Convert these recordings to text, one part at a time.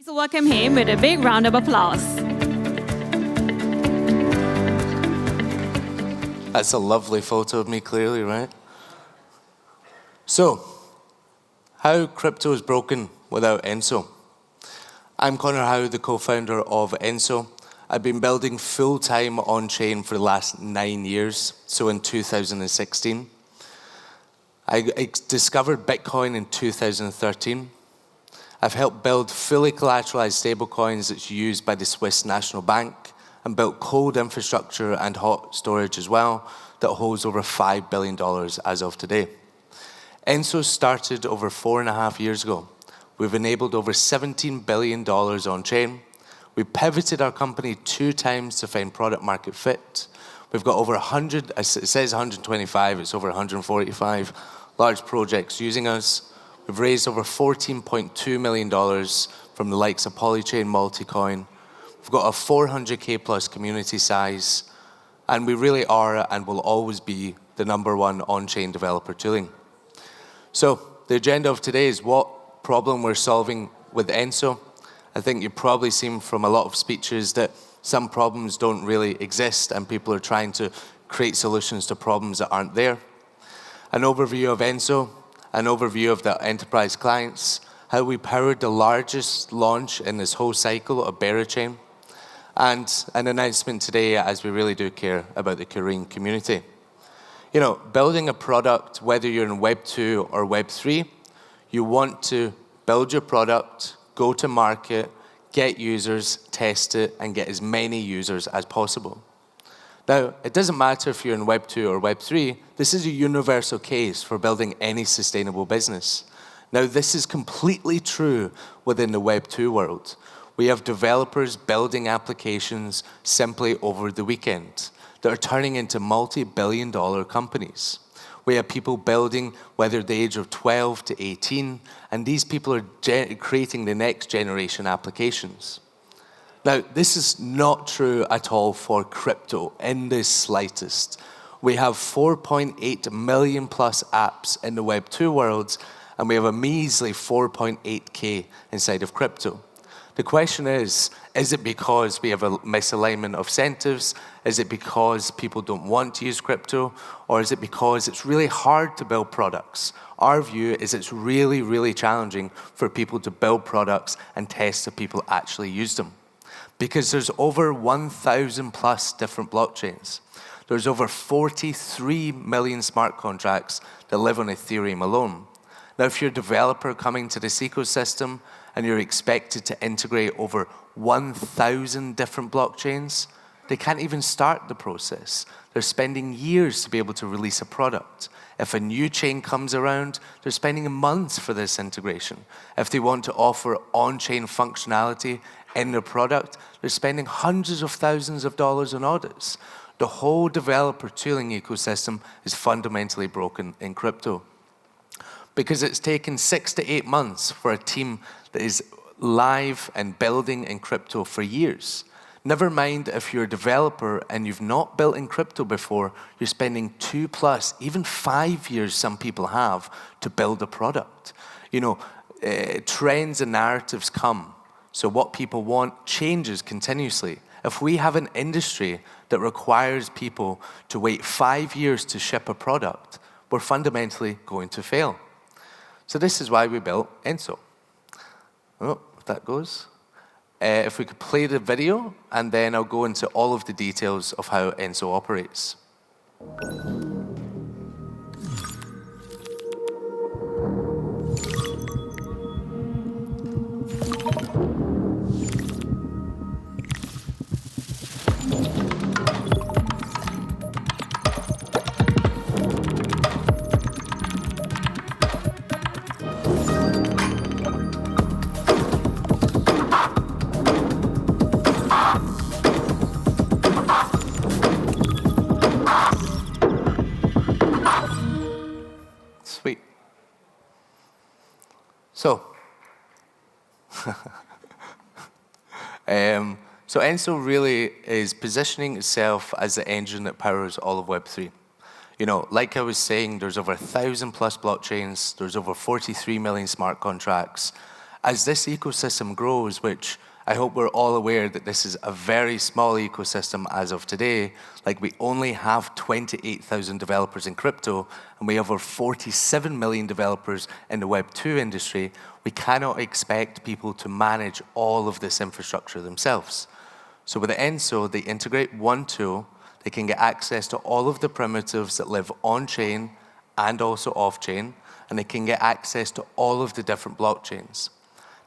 Please welcome him with a big round of applause. That's a lovely photo of me, clearly, right? So, how crypto is broken without Enso. I'm Connor Howe, the co-founder of Enso. I've been building full-time on-chain for the last 9 years, so in 2016. I discovered Bitcoin in 2013. I've helped build fully collateralized stablecoins that's used by the Swiss National Bank and built cold infrastructure and hot storage as well that holds over $5 billion as of today. Enso started over 4.5 years ago. We've enabled over $17 billion on-chain. We pivoted our company 2 times to find product market fit. We've got over 100, it says 125, it's over 145 large projects using us. We've raised over $14.2 million from the likes of Polychain, Multicoin. We've got a 400K plus community size, and we really are and will always be the #1 on-chain developer tooling. So the agenda of today is what problem we're solving with Enso. I think you've probably seen from a lot of speeches that some problems don't really exist and people are trying to create solutions to problems that aren't there. An overview of Enso, an overview of the enterprise clients, how we powered the largest launch in this whole cycle of Berachain, and an announcement today as we really do care about the Korean community. You know, building a product, whether you're in Web 2 or Web 3, you want to build your product, go to market, get users, test it, and get as many users as possible. Now, it doesn't matter if you're in Web 2 or Web 3, this is a universal case for building any sustainable business. Now, this is completely true within the Web 2 world. We have developers building applications simply over the weekend that are turning into multi-billion-dollar companies. We have people building, whether the age of 12 to 18, and these people are creating the next generation applications. Now, this is not true at all for crypto in the slightest. We have 4.8 million plus apps in the Web 2 world, and we have a measly 4.8K inside of crypto. The question is it because we have a misalignment of incentives? Is it because people don't want to use crypto? Or is it because it's really hard to build products? Our view is it's really, really challenging for people to build products and test if people actually use them. Because there's over 1,000 plus different blockchains. There's over 43 million smart contracts that live on Ethereum alone. Now, if you're a developer coming to this ecosystem and you're expected to integrate over 1,000 different blockchains, they can't even start the process. They're spending years to be able to release a product. If a new chain comes around, they're spending months for this integration. If they want to offer on-chain functionality in their product, they're spending hundreds of thousands of dollars on audits. The whole developer tooling ecosystem is fundamentally broken in crypto. Because it's taken 6 to 8 months for a team that is live and building in crypto for years. Never mind if you're a developer and you've not built in crypto before, you're spending 2+, even 5 years some people have to build a product. You know, trends and narratives come. So what people want changes continuously. If we have an industry that requires people to wait 5 years to ship a product, we're fundamentally going to fail. So this is why we built Enso. Oh, if that goes. If we could play the video, and then I'll go into all of the details of how Enso operates. Sweet. So, so Enso really is positioning itself as the engine that powers all of Web3. You know, like I was saying, there's over 1,000 plus blockchains, there's over 43 million smart contracts, As this ecosystem grows, which I hope we're all aware that this is a very small ecosystem as of today, like we only have 28,000 developers in crypto, and we have over 47 million developers in the Web2 industry, we cannot expect people to manage all of this infrastructure themselves. So with Enso, they integrate one tool, they can get access to all of the primitives that live on-chain and also off-chain, and they can get access to all of the different blockchains.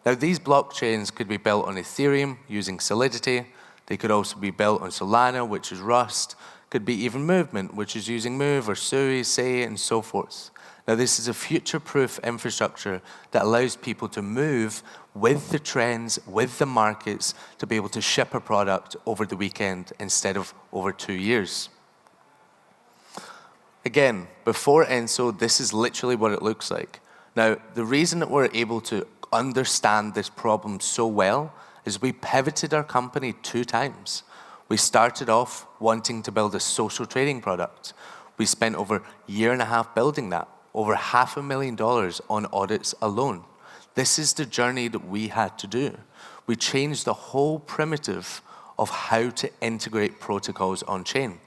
Now, these blockchains could be built on Ethereum using Solidity. They could also be built on Solana, which is Rust. Could be even Movement, which is using Move or Sui, Sei, and so forth. Now, this is a future-proof infrastructure that allows people to move with the trends, with the markets, to be able to ship a product over the weekend instead of over 2 years. Again, before Enso, this is literally what it looks like. Now, the reason that we're able to understand this problem so well is we pivoted our company 2 times. We started off wanting to build a social trading product. We spent over a year and a half building that, over $500,000 on audits alone. This is the journey that we had to do. We changed the whole primitive of how to integrate protocols on chain.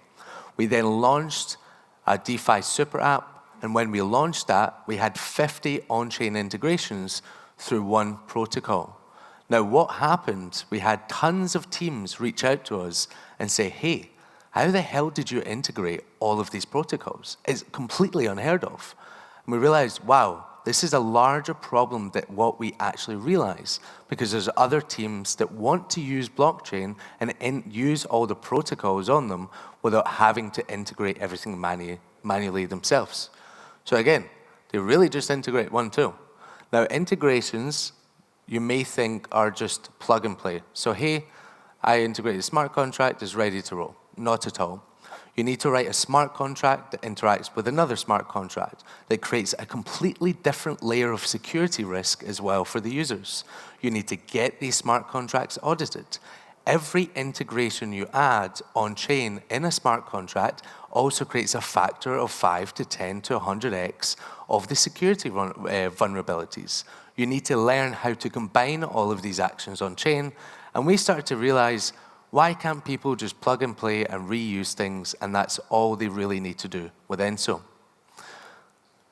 We then launched a DeFi super app, and when we launched that, we had 50 on-chain integrations through one protocol. Now, what happened, we had tons of teams reach out to us and say, hey, how the hell did you integrate all of these protocols? It's completely unheard of. And we realized, wow, this is a larger problem than what we actually realize, because there's other teams that want to use blockchain and use all the protocols on them without having to integrate everything manually themselves. So again, they really just integrate one tool. Now, integrations, you may think, are just plug and play. So, hey, I integrated a smart contract, it's ready to roll. Not at all. You need to write a smart contract that interacts with another smart contract that creates a completely different layer of security risk as well for the users. You need to get these smart contracts audited. Every integration you add on-chain in a smart contract also creates a factor of 5 to 10 to 100x of the security vulnerabilities. You need to learn how to combine all of these actions on-chain, and we started to realize, why can't people just plug and play and reuse things, and that's all they really need to do with Enso.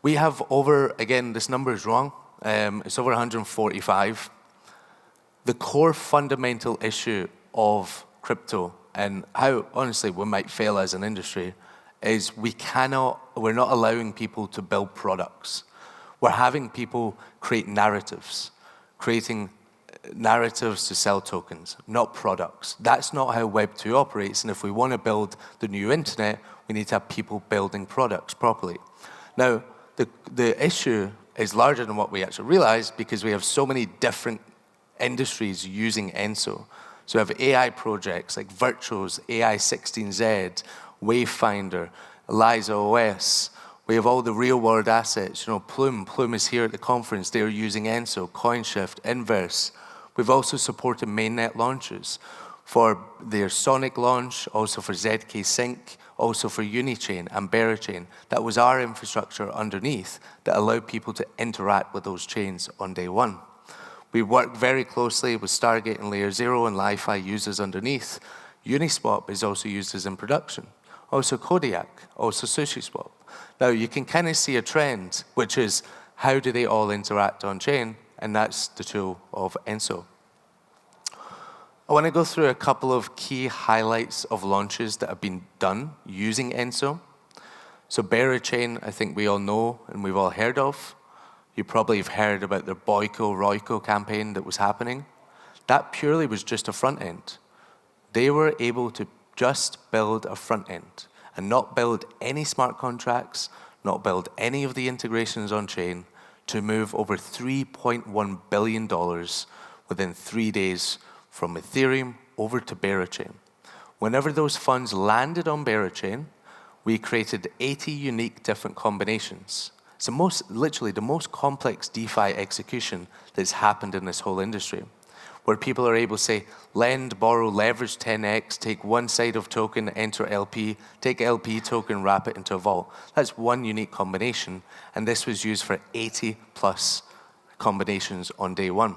We have over, again, this number is wrong, it's over 145. The core fundamental issue of crypto and how, honestly, we might fail as an industry is we're not allowing people to build products. We're having people create narratives, creating narratives to sell tokens, not products. That's not how Web2 operates, and if we want to build the new internet, we need to have people building products properly. Now, the issue is larger than what we actually realize because we have so many different industries using Enso. So we have AI projects like Virtuals, AI16Z, Wayfinder, Eliza OS. We have all the real-world assets. You know, Plume is here at the conference. They're using Enso, CoinShift, Inverse. We've also supported mainnet launches for their Sonic launch, also for ZK Sync, also for Unichain and Berachain. That was our infrastructure underneath that allowed people to interact with those chains on day one. We work very closely with Stargate and Layer 0 and Li-Fi users underneath. Uniswap is also used as in production. Also Kodiak, also SushiSwap. Now you can kind of see a trend, which is how do they all interact on chain, and that's the tool of Enso. I want to go through a couple of key highlights of launches that have been done using Enso. So Berachain, I think we all know and we've all heard of. You probably have heard about the Boyko Royko campaign that was happening. That purely was just a front end. They were able to just build a front end and not build any smart contracts, not build any of the integrations on chain to move over $3.1 billion within 3 days from Ethereum over to Berachain. Whenever those funds landed on Berachain, we created 80 unique different combinations. It's literally the most complex DeFi execution that's happened in this whole industry, where people are able to say, lend, borrow, leverage 10x, take one side of token, enter LP, take LP token, wrap it into a vault. That's one unique combination, and this was used for 80 plus combinations on day one.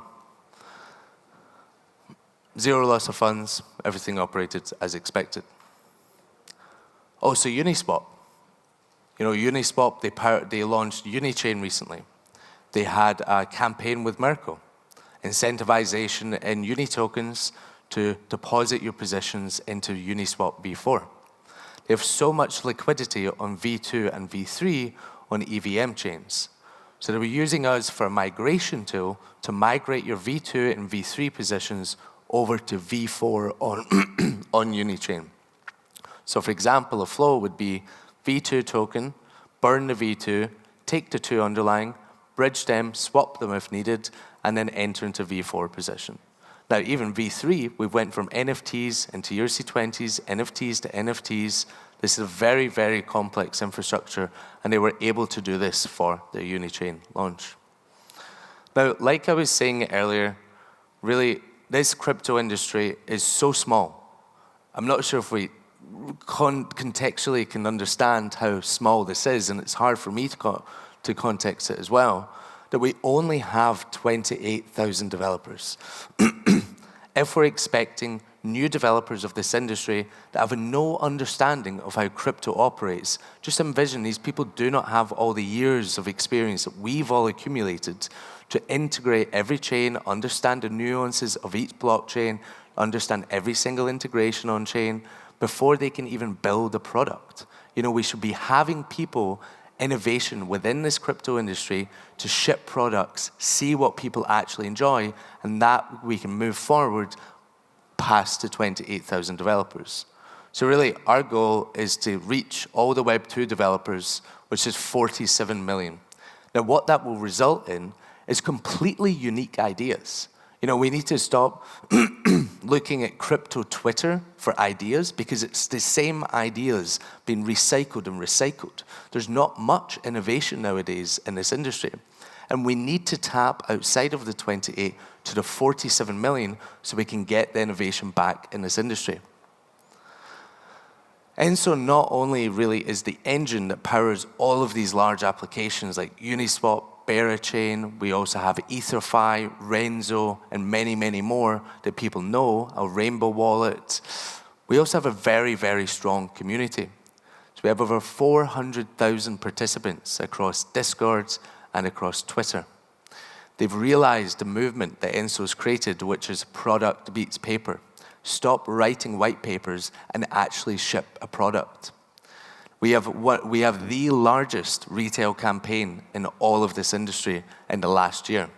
Zero loss of funds, everything operated as expected. Also, Uniswap. Uniswap, they launched Unichain recently. They had a campaign with Merkle, incentivization in Uni tokens to deposit your positions into Uniswap V4. They have so much liquidity on V2 and V3 on EVM chains. So they were using us for a migration tool to migrate your V2 and V3 positions over to V4 on Unichain. So for example, a flow would be V2 token, burn the V2, take the 2 underlying, bridge them, swap them if needed, and then enter into V4 position. Now, even V3, we went from NFTs into ERC20s, NFTs to NFTs. This is a very, very complex infrastructure, and they were able to do this for the Unichain launch. Now, like I was saying earlier, really, this crypto industry is so small. I'm not sure if we contextually can understand how small this is, and it's hard for me to context it as well, that we only have 28,000 developers. If we're expecting new developers of this industry that have no understanding of how crypto operates, just envision these people do not have all the years of experience that we've all accumulated to integrate every chain, understand the nuances of each blockchain, understand every single integration on chain, before they can even build a product. We should be having people innovation within this crypto industry to ship products, see what people actually enjoy, and that we can move forward past the 28,000 developers. So really, our goal is to reach all the Web2 developers, which is 47 million. Now, what that will result in is completely unique ideas. We need to stop looking at crypto Twitter for ideas, because it's the same ideas being recycled and recycled. There's not much innovation nowadays in this industry. And we need to tap outside of the 28 to the 47 million so we can get the innovation back in this industry. Enso not only really is the engine that powers all of these large applications like Uniswap, Berachain, we also have EtherFi, Renzo, and many, many more that people know, a Rainbow Wallet. We also have a very, very strong community. So we have over 400,000 participants across Discord and across Twitter. They've realized the movement that Enso's created, which is product beats paper. Stop writing white papers and actually ship a product. We have the largest retail campaign in all of this industry in the last year.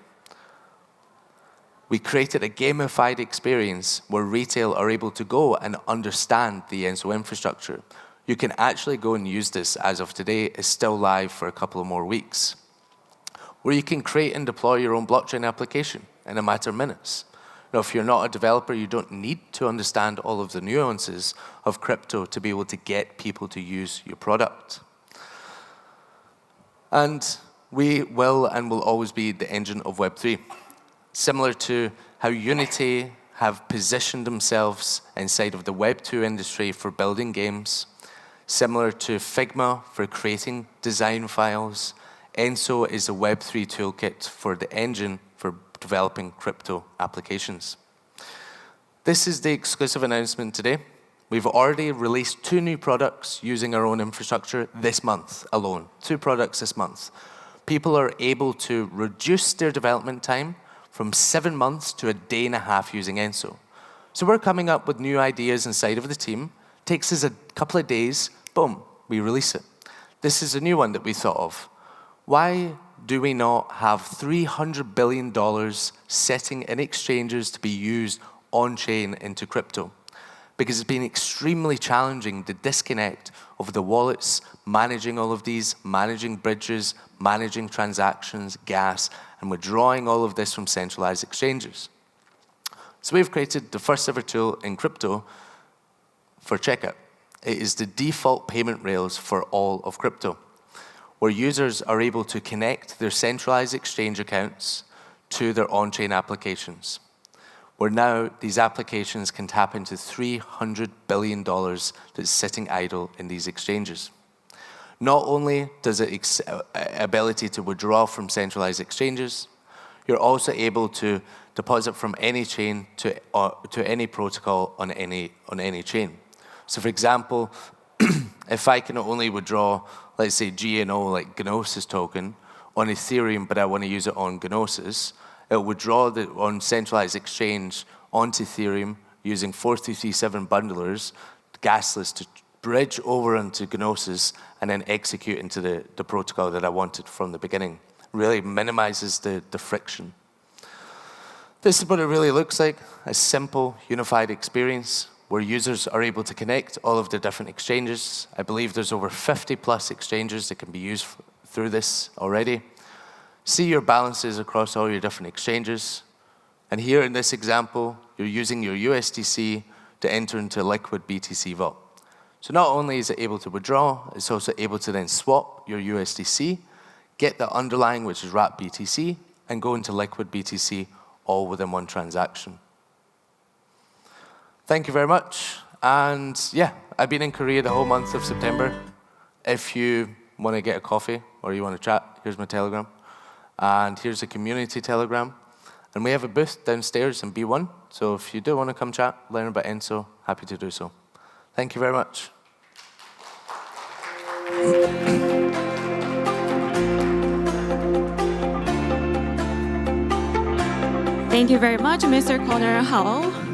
We created a gamified experience where retail are able to go and understand the Enso infrastructure. You can actually go and use this as of today. It's still live for a couple of more weeks, where you can create and deploy your own blockchain application in a matter of minutes. Now, if you're not a developer, you don't need to understand all of the nuances of crypto to be able to get people to use your product. And we will and will always be the engine of Web3. Similar to how Unity have positioned themselves inside of the Web2 industry for building games, similar to Figma for creating design files, Enso is a Web3 toolkit for the engine for developing crypto applications. This is the exclusive announcement today. We've already released 2 new products using our own infrastructure this month alone. 2 products this month. People are able to reduce their development time from 7 months to a day and a half using Enso. So we're coming up with new ideas inside of the team. Takes us a couple of days, boom, we release it. This is a new one that we thought of. Why do we not have $300 billion sitting in exchanges to be used on-chain into crypto? Because it's been extremely challenging, the disconnect of the wallets, managing all of these, managing bridges, managing transactions, gas, and withdrawing all of this from centralized exchanges. So we've created the first ever tool in crypto for checkout. It is the default payment rails for all of crypto, where users are able to connect their centralized exchange accounts to their on-chain applications, where now these applications can tap into $300 billion that's sitting idle in these exchanges. Not only does it ability to withdraw from centralized exchanges, you're also able to deposit from any chain to any protocol on any chain. So for example, if I can only withdraw, let's say GNO, like Gnosis token, on Ethereum, but I want to use it on Gnosis, it will withdraw on centralized exchange onto Ethereum using 4337 bundlers, gasless, to bridge over into Gnosis and then execute into the protocol that I wanted from the beginning. Really minimizes the friction. This is what it really looks like, a simple, unified experience where users are able to connect all of the different exchanges. I believe there's over 50 plus exchanges that can be used through this already. See your balances across all your different exchanges. And here in this example, you're using your USDC to enter into liquid BTC vault. So not only is it able to withdraw, it's also able to then swap your USDC, get the underlying, which is wrapped BTC, and go into liquid BTC all within one transaction. Thank you very much. And yeah, I've been in Korea the whole month of September. If you want to get a coffee or you want to chat, here's my Telegram. And here's a community Telegram. And we have a booth downstairs in B1. So if you do want to come chat, learn about Enso, happy to do so. Thank you very much. Thank you very much, Mr. Connor Howe.